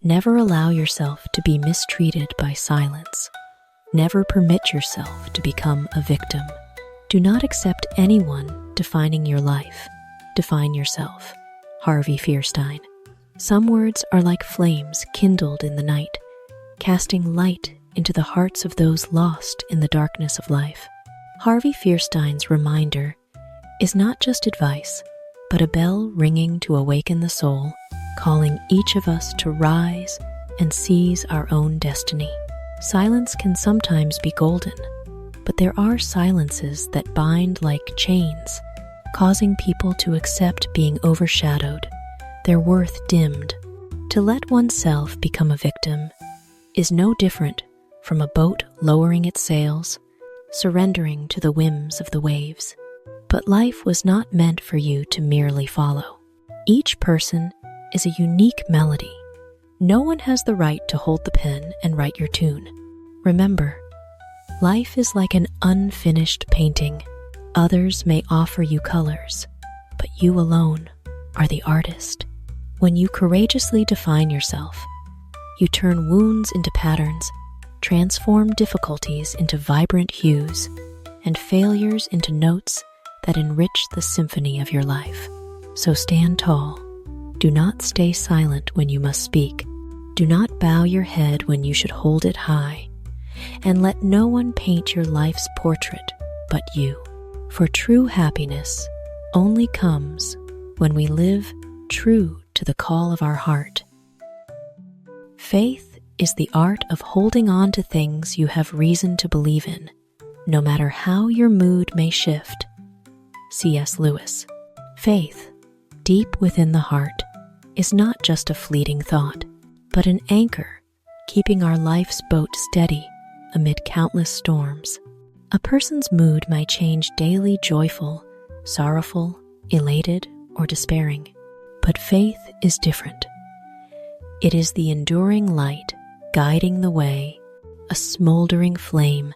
Never allow yourself to be mistreated by silence. Never permit yourself to become a victim. Do not accept anyone defining your life. Define yourself. Harvey Fierstein. Some words are like flames kindled in the night, casting light into the hearts of those lost in the darkness of life. Harvey Fierstein's reminder is not just advice, but a bell ringing to awaken the soul, calling each of us to rise and seize our own destiny. Silence can sometimes be golden, but there are silences that bind like chains, causing people to accept being overshadowed, their worth dimmed. To let oneself become a victim is no different from a boat lowering its sails, surrendering to the whims of the waves. But life was not meant for you to merely follow. Each person is a unique melody. No one has the right to hold the pen and write your tune. Remember, life is like an unfinished painting. Others may offer you colors, but you alone are the artist. When you courageously define yourself, you turn wounds into patterns, transform difficulties into vibrant hues, and failures into notes that enrich the symphony of your life. So stand tall. Do not stay silent when you must speak. Do not bow your head when you should hold it high. And let no one paint your life's portrait but you. For true happiness only comes when we live true to the call of our heart. Faith is the art of holding on to things you have reason to believe in, no matter how your mood may shift. C.S. Lewis. Faith, deep within the heart, is not just a fleeting thought, but an anchor keeping our life's boat steady amid countless storms. A person's mood might change daily joyful, sorrowful, elated, or despairing, but faith is different. It is the enduring light guiding the way, a smoldering flame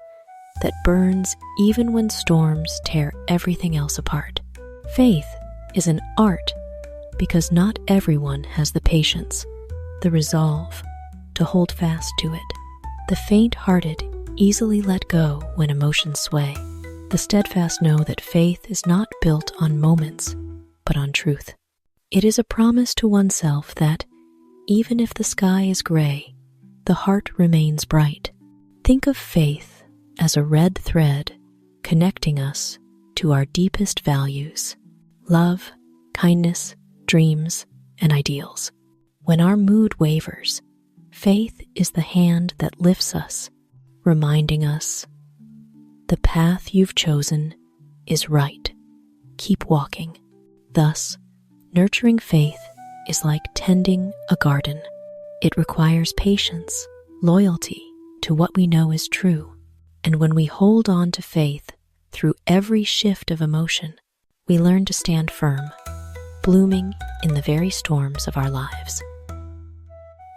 that burns even when storms tear everything else apart. Faith is an art because not everyone has the patience, the resolve to hold fast to it. The faint-hearted easily let go when emotions sway. The steadfast know that faith is not built on moments, but on truth. It is a promise to oneself that, even if the sky is gray, the heart remains bright. Think of faith as a red thread connecting us to our deepest values: love, kindness, dreams, and ideals. When our mood wavers, faith is the hand that lifts us, reminding us, the path you've chosen is right. Keep walking. Thus, nurturing faith is like tending a garden. It requires patience, loyalty to what we know is true. And when we hold on to faith through every shift of emotion, we learn to stand firm, blooming in the very storms of our lives.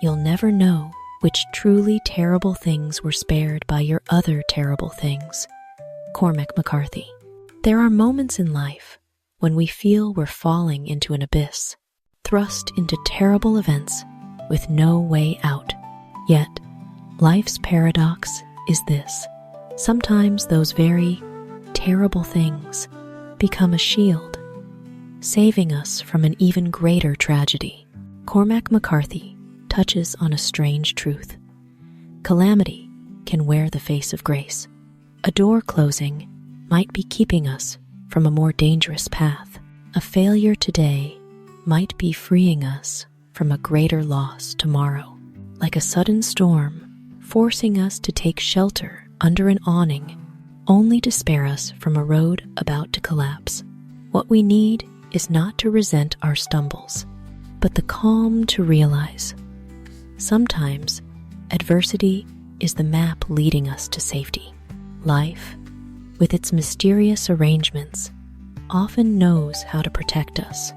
You'll never know which truly terrible things were spared by your other terrible things. Cormac McCarthy. There are moments in life when we feel we're falling into an abyss, thrust into terrible events with no way out. Yet, life's paradox is this: sometimes those very terrible things become a shield, saving us from an even greater tragedy. Cormac McCarthy touches on a strange truth. Calamity can wear the face of grace. A door closing might be keeping us from a more dangerous path. A failure today might be freeing us from a greater loss tomorrow. Like a sudden storm, forcing us to take shelter under an awning, only to spare us from a road about to collapse. What we need is not to resent our stumbles, but the calm to realize sometimes adversity is the map leading us to safety. Life, with its mysterious arrangements, often knows how to protect us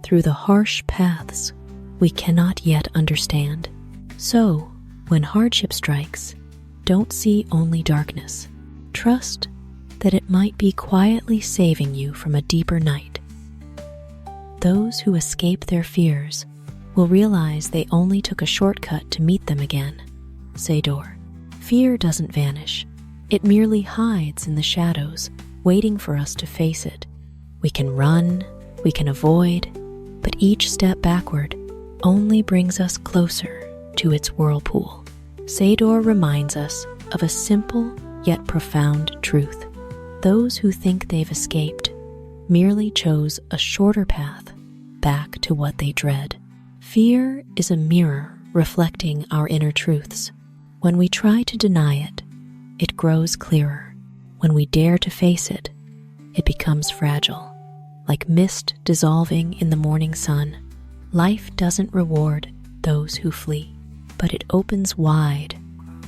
through the harsh paths we cannot yet understand. So, when hardship strikes, don't see only darkness. Trust that it might be quietly saving you from a deeper night. Those who escape their fears will realize they only took a shortcut to meet them again. Sador. Fear doesn't vanish. It merely hides in the shadows, waiting for us to face it. We can run, we can avoid, but each step backward only brings us closer to its whirlpool. Sador reminds us of a simple yet profound truth. Those who think they've escaped merely chose a shorter path back to what they dread. Fear is a mirror reflecting our inner truths. When we try to deny it, it grows clearer. When we dare to face it, it becomes fragile. Like mist dissolving in the morning sun, life doesn't reward those who flee, but it opens wide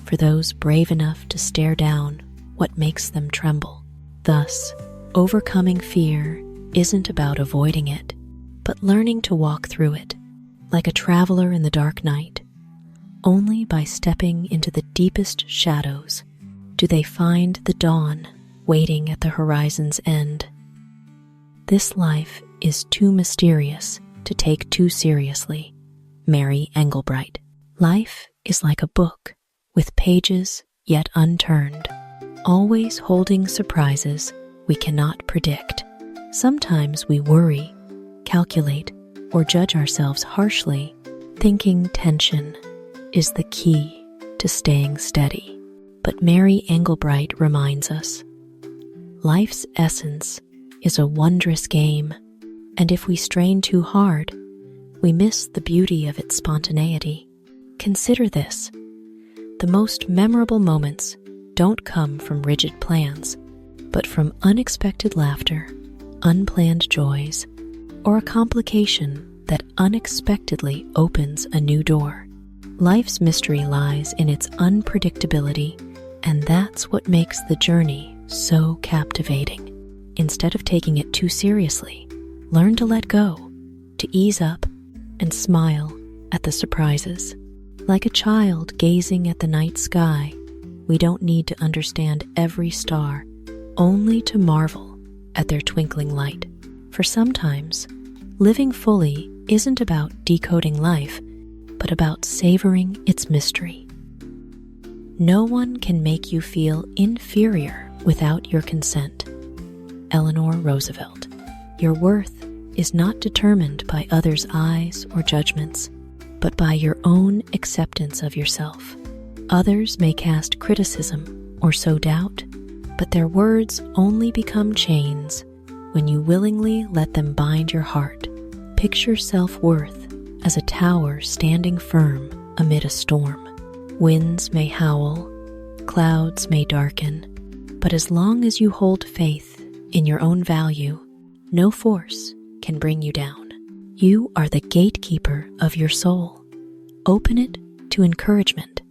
for those brave enough to stare down what makes them tremble. Thus, overcoming fear isn't about avoiding it, but learning to walk through it, like a traveler in the dark night. Only by stepping into the deepest shadows do they find the dawn waiting at the horizon's end. This life is too mysterious to take too seriously. Maya Angelbreit. Life is like a book with pages yet unturned, always holding surprises we cannot predict. Sometimes we worry, calculate, or judge ourselves harshly, thinking tension is the key to staying steady. But Maya Angelbreit reminds us, life's essence is a wondrous game, and if we strain too hard, we miss the beauty of its spontaneity. Consider this: the most memorable moments don't come from rigid plans, but from unexpected laughter, unplanned joys, or a complication that unexpectedly opens a new door. Life's mystery lies in its unpredictability, and that's what makes the journey so captivating. Instead of taking it too seriously, learn to let go, to ease up, and smile at the surprises. Like a child gazing at the night sky, we don't need to understand every star, only to marvel at their twinkling light. For sometimes, living fully isn't about decoding life, but about savoring its mystery. No one can make you feel inferior without your consent. Eleanor Roosevelt. Your worth is not determined by others' eyes or judgments, but by your own acceptance of yourself. Others may cast criticism or sow doubt, but their words only become chains when you willingly let them bind your heart. Picture self-worth as a tower standing firm amid a storm. Winds may howl, clouds may darken, but as long as you hold faith in your own value, no force can bring you down. You are the gatekeeper of your soul. Open it to encouragement,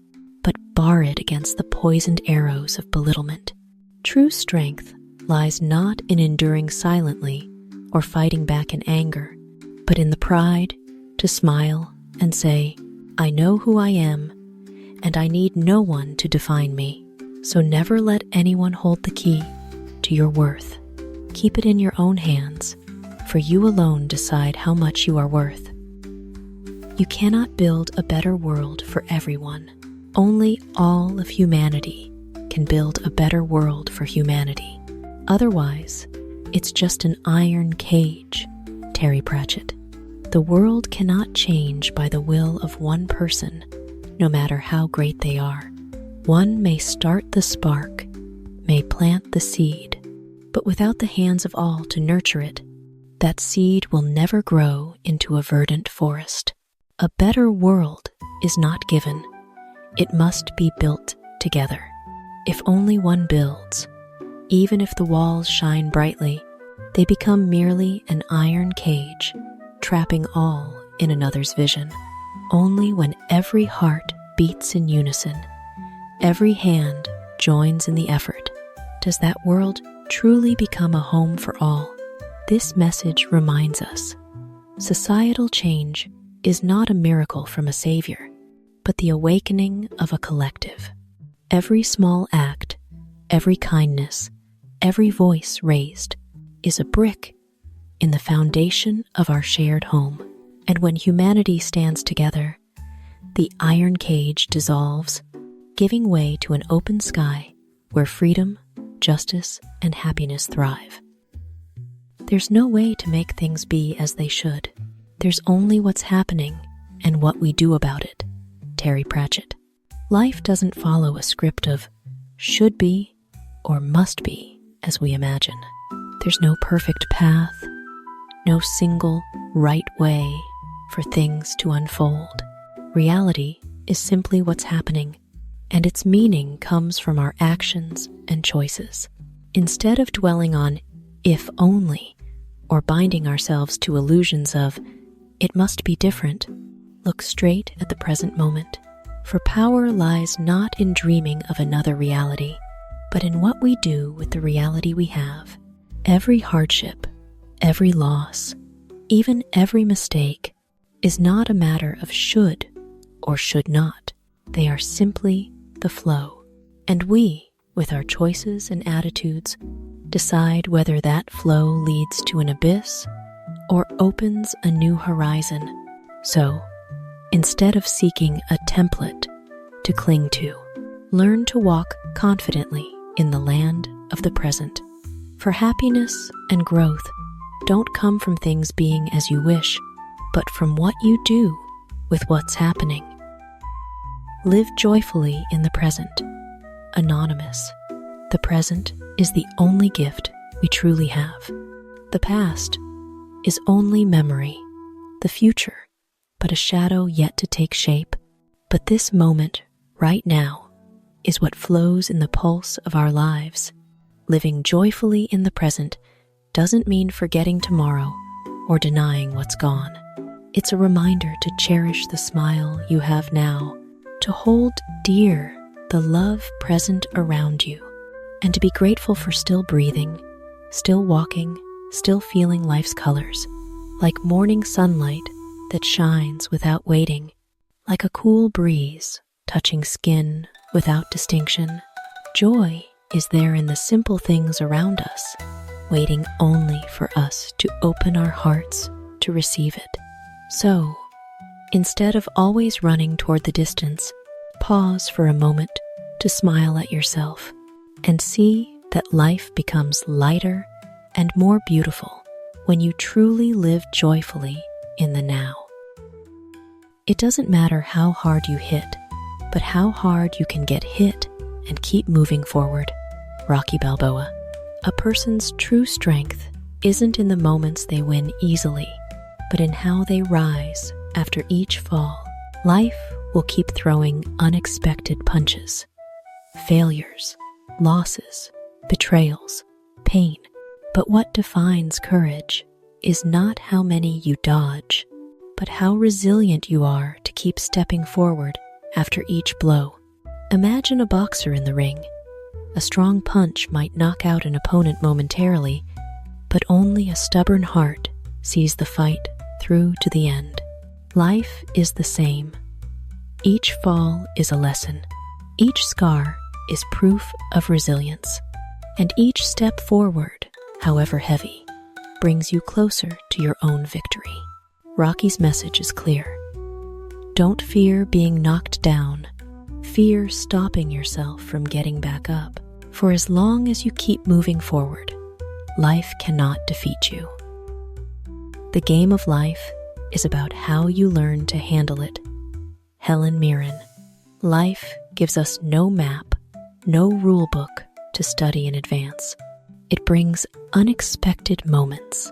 but bar it against the poisoned arrows of belittlement. True strength lies not in enduring silently or fighting back in anger, but in the pride to smile and say, I know who I am, and I need no one to define me. So never let anyone hold the key to your worth. Keep it in your own hands, for you alone decide how much you are worth. You cannot build a better world for everyone. Only all of humanity can build a better world for humanity. Otherwise, it's just an iron cage. Terry Pratchett. The world cannot change by the will of one person, no matter how great they are. One may start the spark, may plant the seed, but without the hands of all to nurture it, that seed will never grow into a verdant forest. A better world is not given. It must be built together. If only one builds, even if the walls shine brightly, they become merely an iron cage, trapping all in another's vision. Only when every heart beats in unison, every hand joins in the effort, does that world truly become a home for all. This message reminds us, societal change is not a miracle from a savior, but the awakening of a collective. Every small act, every kindness, every voice raised is a brick in the foundation of our shared home. And when humanity stands together, the iron cage dissolves, giving way to an open sky where freedom, justice, and happiness thrive. There's no way to make things be as they should. There's only what's happening and what we do about it. Terry Pratchett. Life doesn't follow a script of should be or must be as we imagine. There's no perfect path, no single right way for things to unfold. Reality is simply what's happening, and its meaning comes from our actions and choices. Instead of dwelling on if only or binding ourselves to illusions of it must be different, look straight at the present moment. For power lies not in dreaming of another reality, but in what we do with the reality we have. Every hardship, every loss, even every mistake is not a matter of should or should not. They are simply the flow. And we, with our choices and attitudes, decide whether that flow leads to an abyss or opens a new horizon. So, instead of seeking a template to cling to, learn to walk confidently in the land of the present. For happiness and growth don't come from things being as you wish, but from what you do with what's happening. Live joyfully in the present. Anonymous. The present is the only gift we truly have. The past is only memory. The future, but a shadow yet to take shape. But this moment, right now, is what flows in the pulse of our lives. Living joyfully in the present doesn't mean forgetting tomorrow or denying what's gone. It's a reminder to cherish the smile you have now, to hold dear the love present around you, and to be grateful for still breathing, still walking, still feeling life's colors, like morning sunlight that shines without waiting, like a cool breeze touching skin without distinction. Joy is there in the simple things around us, waiting only for us to open our hearts to receive it. So, instead of always running toward the distance, pause for a moment to smile at yourself and see that life becomes lighter and more beautiful when you truly live joyfully in the now. It doesn't matter how hard you hit, but how hard you can get hit and keep moving forward. Rocky Balboa. A person's true strength isn't in the moments they win easily, but in how they rise after each fall. Life will keep throwing unexpected punches, failures, losses, betrayals, pain. But what defines courage is not how many you dodge, but how resilient you are to keep stepping forward after each blow. Imagine a boxer in the ring. A strong punch might knock out an opponent momentarily, but only a stubborn heart sees the fight through to the end. Life is the same. Each fall is a lesson. Each scar is proof of resilience. And each step forward, however heavy, brings you closer to your own victory. Rocky's message is clear. Don't fear being knocked down. Fear stopping yourself from getting back up. For as long as you keep moving forward, life cannot defeat you. The game of life is about how you learn to handle it. Helen Mirren. Life gives us no map, no rule book to study in advance. It brings unexpected moments,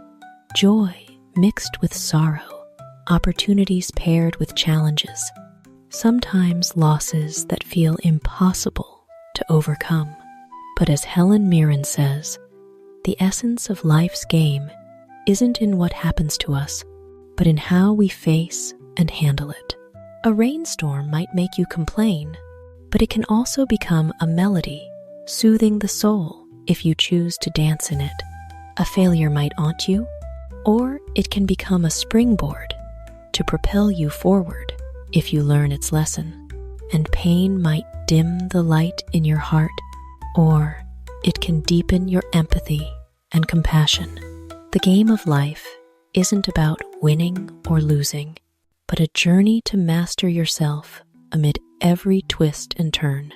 joy mixed with sorrow, opportunities paired with challenges, sometimes losses that feel impossible to overcome. But as Helen Mirren says, the essence of life's game isn't in what happens to us, but in how we face and handle it. A rainstorm might make you complain, but it can also become a melody, soothing the soul if you choose to dance in it. A failure might haunt you, or it can become a springboard to propel you forward if you learn its lesson. And pain might dim the light in your heart, or it can deepen your empathy and compassion. The game of life isn't about winning or losing, but a journey to master yourself amid every twist and turn.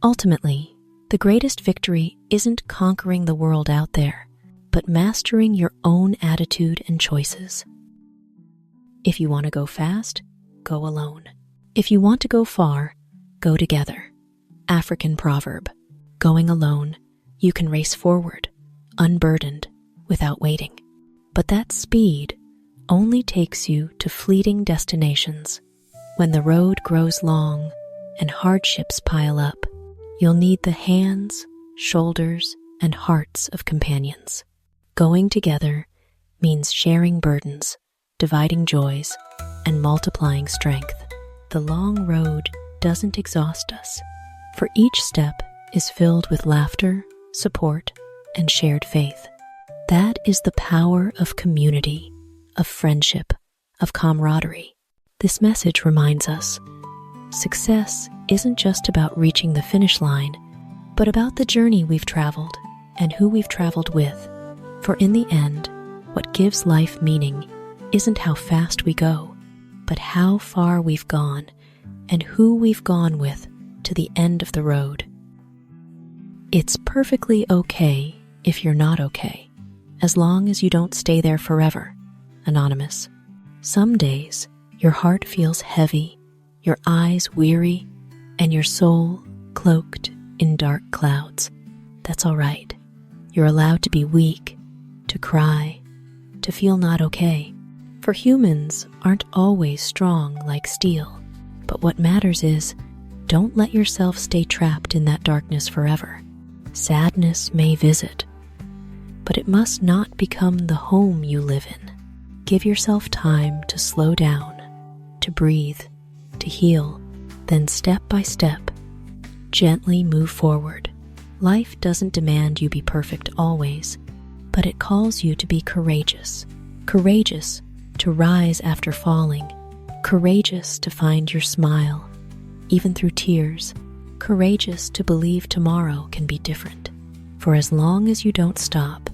Ultimately, the greatest victory isn't conquering the world out there, but mastering your own attitude and choices. If you want to go fast, go alone. If you want to go far, go together. African proverb: going alone, you can race forward, unburdened, without waiting. But that speed only takes you to fleeting destinations. When the road grows long and hardships pile up, you'll need the hands, shoulders, and hearts of companions. Going together means sharing burdens, dividing joys, and multiplying strength. The long road doesn't exhaust us, for each step is filled with laughter, support, and shared faith. That is the power of community, of friendship, of camaraderie. This message reminds us, success isn't just about reaching the finish line, but about the journey we've traveled and who we've traveled with. For in the end, what gives life meaning isn't how fast we go, but how far we've gone and who we've gone with to the end of the road. It's perfectly okay if you're not okay, as long as you don't stay there forever. Anonymous. Some days, your heart feels heavy, your eyes weary, and your soul cloaked in dark clouds. That's all right. You're allowed to be weak, to cry, to feel not okay. For humans aren't always strong like steel. But what matters is, don't let yourself stay trapped in that darkness forever. Sadness may visit, but it must not become the home you live in. Give yourself time to slow down, to breathe, to heal, then step by step, gently move forward. Life doesn't demand you be perfect always, but it calls you to be courageous. Courageous to rise after falling, courageous to find your smile, even through tears, courageous to believe tomorrow can be different. For as long as you don't stop,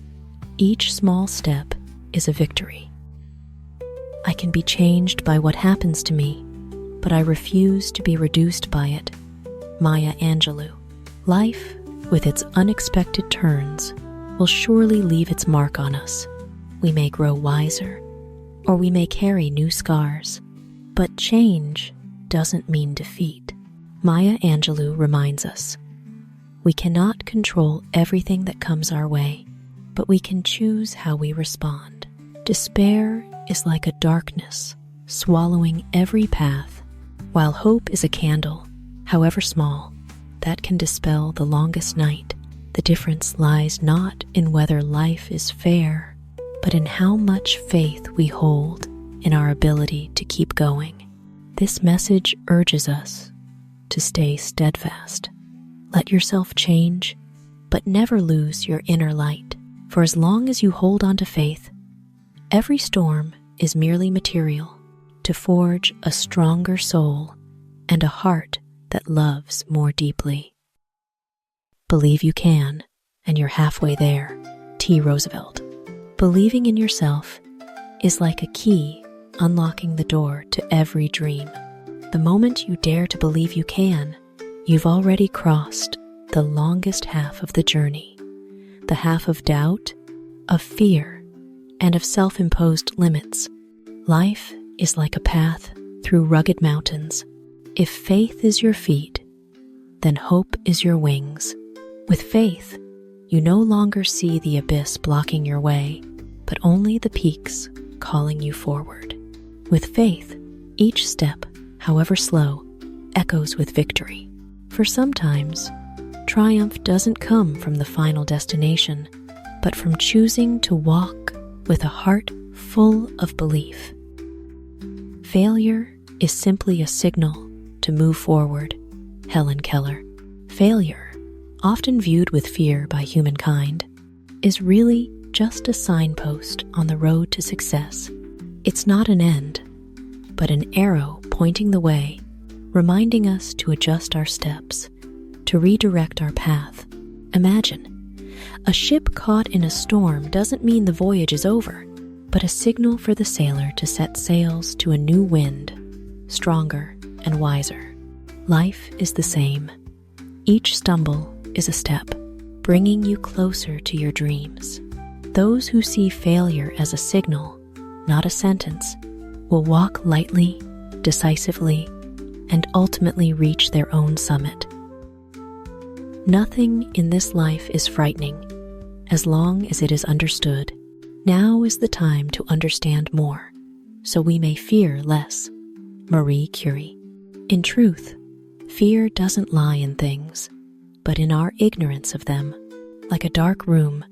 each small step is a victory. I can be changed by what happens to me, but I refuse to be reduced by it. Maya Angelou. Life, with its unexpected turns, will surely leave its mark on us. We may grow wiser, or we may carry new scars, but change doesn't mean defeat. Maya Angelou reminds us, we cannot control everything that comes our way, but we can choose how we respond. Despair is like a darkness, swallowing every path, while hope is a candle, however small, that can dispel the longest night. The difference lies not in whether life is fair, but in how much faith we hold in our ability to keep going. This message urges us to stay steadfast. Let yourself change, but never lose your inner light. For as long as you hold on to faith, every storm is merely material to forge a stronger soul and a heart that loves more deeply. Believe you can, and you're halfway there. T. Roosevelt. Believing in yourself is like a key unlocking the door to every dream. The moment you dare to believe you can, you've already crossed the longest half of the journey, the half of doubt, of fear, and of self-imposed limits. Life is like a path through rugged mountains. If faith is your feet, then hope is your wings. With faith, you no longer see the abyss blocking your way, but only the peaks calling you forward. With faith, each step, however slow, echoes with victory. For sometimes, triumph doesn't come from the final destination, but from choosing to walk with a heart full of belief. Failure is simply a signal to move forward. Helen Keller. Failure, often viewed with fear by humankind, is really just a signpost on the road to success. It's not an end, but an arrow pointing the way, reminding us to adjust our steps, to redirect our path. Imagine, a ship caught in a storm doesn't mean the voyage is over. but a signal for the sailor to set sails to a new wind, stronger and wiser. Life is the same. Each stumble is a step, bringing you closer to your dreams. Those who see failure as a signal, not a sentence, will walk lightly, decisively, and ultimately reach their own summit. Nothing in this life is frightening, as long as it is understood. Now is the time to understand more, so we may fear less. Marie Curie. In truth, fear doesn't lie in things, but in our ignorance of them. Like a dark room,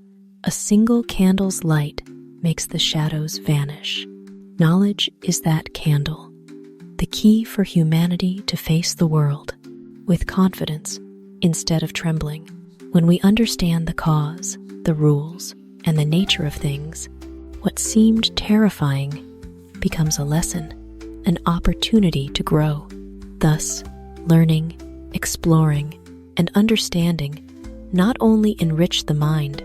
a single candle's light makes the shadows vanish. Knowledge is that candle, the key for humanity to face the world with confidence instead of trembling. When we understand the cause, the rules, and the nature of things, what seemed terrifying becomes a lesson, an opportunity to grow. Thus, learning, exploring, and understanding not only enrich the mind,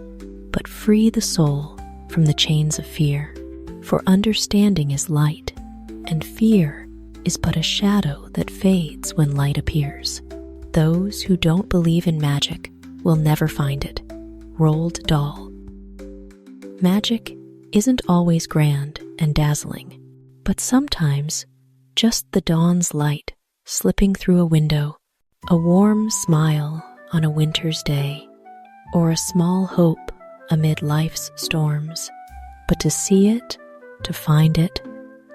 but free the soul from the chains of fear. For understanding is light, and fear is but a shadow that fades when light appears. Those who don't believe in magic will never find it. Roald Dahl. Magic isn't always grand and dazzling, but sometimes just the dawn's light slipping through a window, a warm smile on a winter's day, or a small hope amid life's storms. But to see it, to find it,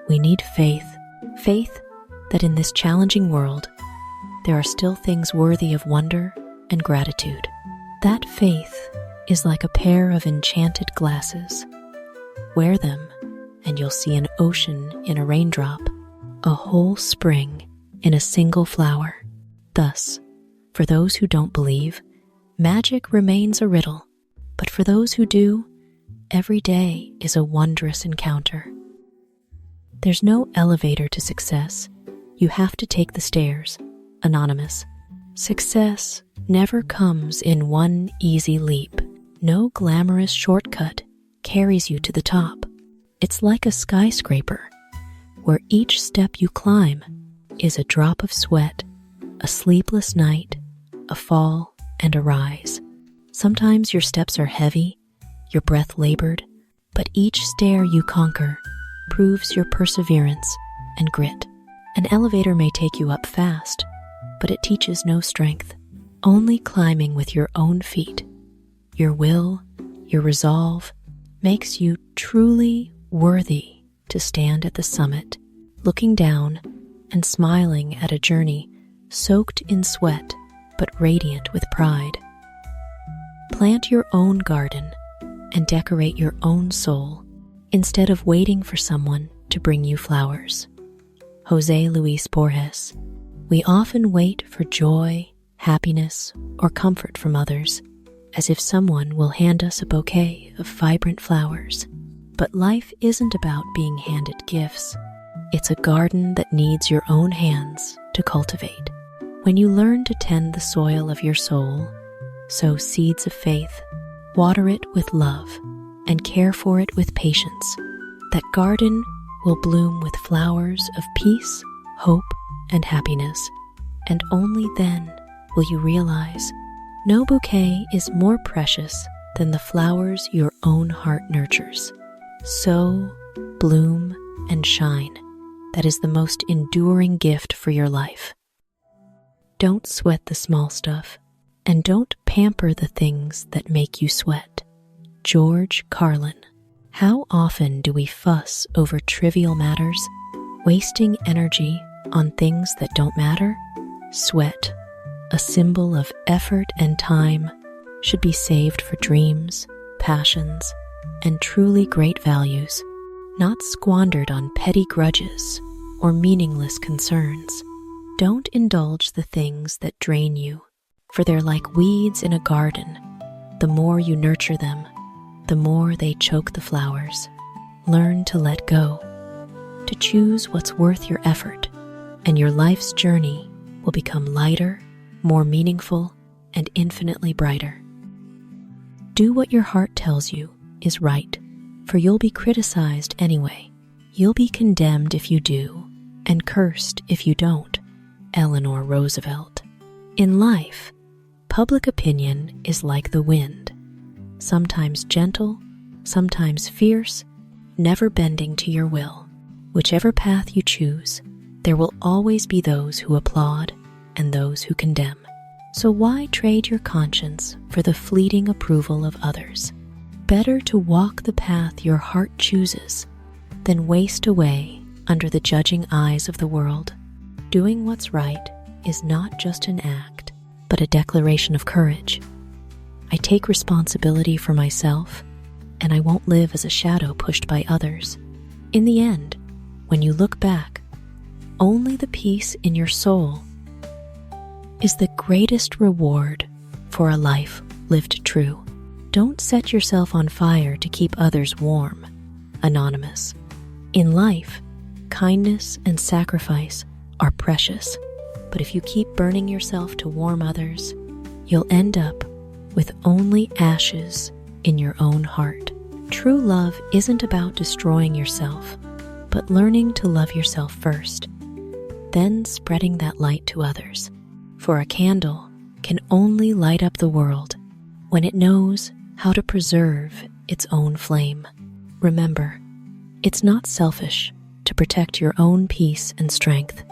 we need faith. Faith that in this challenging world, there are still things worthy of wonder and gratitude. That faith is like a pair of enchanted glasses. Wear them, and you'll see an ocean in a raindrop, a whole spring in a single flower. Thus, for those who don't believe, magic remains a riddle, but for those who do, every day is a wondrous encounter. There's no elevator to success. You have to take the stairs. Anonymous. Success never comes in one easy leap. No glamorous shortcut carries you to the top. It's like a skyscraper, where each step you climb is a drop of sweat, a sleepless night, a fall, and a rise. Sometimes your steps are heavy, your breath labored, but each stair you conquer proves your perseverance and grit. An elevator may take you up fast, but it teaches no strength. Only climbing with your own feet, your will, your resolve, makes you truly worthy to stand at the summit, looking down and smiling at a journey soaked in sweat but radiant with pride. Plant your own garden and decorate your own soul instead of waiting for someone to bring you flowers. Jose Luis Borges. We often wait for joy, happiness, or comfort from others, as if someone will hand us a bouquet of vibrant flowers. But life isn't about being handed gifts. It's a garden that needs your own hands to cultivate. When you learn to tend the soil of your soul, sow seeds of faith, water it with love, and care for it with patience, that garden will bloom with flowers of peace, hope, and happiness. And only then will you realize no bouquet is more precious than the flowers your own heart nurtures. Sow, bloom, and shine. That is the most enduring gift for your life. Don't sweat the small stuff, and don't pamper the things that make you sweat. George Carlin. How often do we fuss over trivial matters, wasting energy on things that don't matter? Sweat, a symbol of effort and time, should be saved for dreams, passions, and truly great values, not squandered on petty grudges or meaningless concerns. Don't indulge the things that drain you, for they're like weeds in a garden. The more you nurture them, the more they choke the flowers. Learn to let go, to choose what's worth your effort, and your life's journey will become lighter, more meaningful, and infinitely brighter. Do what your heart tells you is right. for you'll be criticized anyway. You'll be condemned if you do, and cursed if you don't. Eleanor Roosevelt. In life, public opinion is like the wind, sometimes gentle, sometimes fierce, never bending to your will. Whichever path you choose, there will always be those who applaud and those who condemn. So why trade your conscience for the fleeting approval of others? Better to walk the path your heart chooses than waste away under the judging eyes of the world. Doing what's right is not just an act, but a declaration of courage. I take responsibility for myself, and I won't live as a shadow pushed by others. In the end, when you look back, only the peace in your soul is the greatest reward for a life lived true. Don't set yourself on fire to keep others warm. Anonymous. In life, kindness and sacrifice are precious, but if you keep burning yourself to warm others, you'll end up with only ashes in your own heart. True love isn't about destroying yourself, but learning to love yourself first, then spreading that light to others. For a candle can only light up the world when it knows how to preserve its own flame. Remember, it's not selfish to protect your own peace and strength.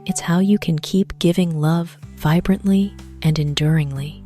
It's how you can keep giving love vibrantly and enduringly.